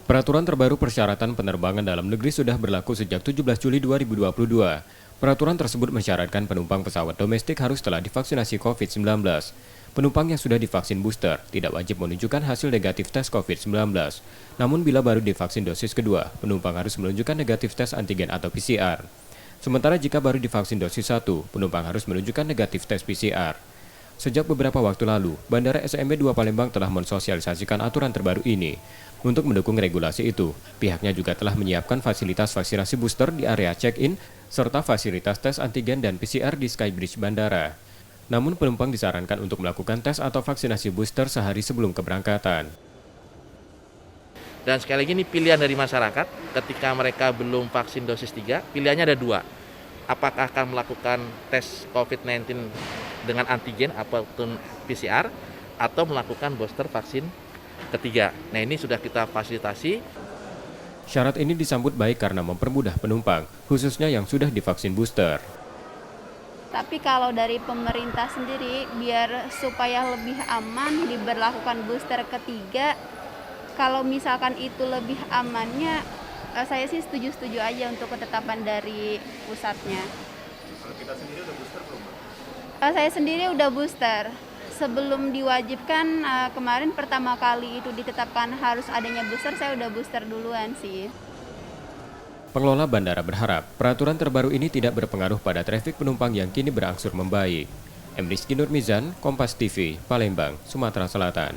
Peraturan terbaru persyaratan penerbangan dalam negeri sudah berlaku sejak 17 Juli 2022. Peraturan tersebut mensyaratkan penumpang pesawat domestik harus telah divaksinasi COVID-19. Penumpang yang sudah divaksin booster tidak wajib menunjukkan hasil negatif tes COVID-19. Namun bila baru divaksin dosis kedua, penumpang harus menunjukkan negatif tes antigen atau PCR. Sementara jika baru divaksin dosis 1, penumpang harus menunjukkan negatif tes PCR. Sejak beberapa waktu lalu, Bandara SMB 2 Palembang telah mensosialisasikan aturan terbaru ini. Untuk mendukung regulasi itu, pihaknya juga telah menyiapkan fasilitas vaksinasi booster di area check-in, serta fasilitas tes antigen dan PCR di Skybridge Bandara. Namun penumpang disarankan untuk melakukan tes atau vaksinasi booster sehari sebelum keberangkatan. Dan sekali lagi ini pilihan dari masyarakat, ketika mereka belum vaksin dosis 3, pilihannya ada dua. Apakah akan melakukan tes COVID-19 dengan antigen ataupun PCR, atau melakukan booster vaksin ketiga. Nah, ini sudah kita fasilitasi. Syarat ini disambut baik karena mempermudah penumpang, khususnya yang sudah divaksin booster. Tapi kalau dari pemerintah sendiri, biar supaya lebih aman diberlakukan booster ketiga, kalau misalkan itu lebih amannya, saya sih setuju-setuju aja untuk ketetapan dari pusatnya. Kalau kita sendiri udah booster belum? Saya sendiri udah booster. Sebelum diwajibkan, kemarin pertama kali itu ditetapkan harus adanya booster, saya udah booster duluan sih. Pengelola bandara berharap peraturan terbaru ini tidak berpengaruh pada trafik penumpang yang kini berangsur membaik. M. Rizky Nurmizan, Kompas TV, Palembang, Sumatera Selatan.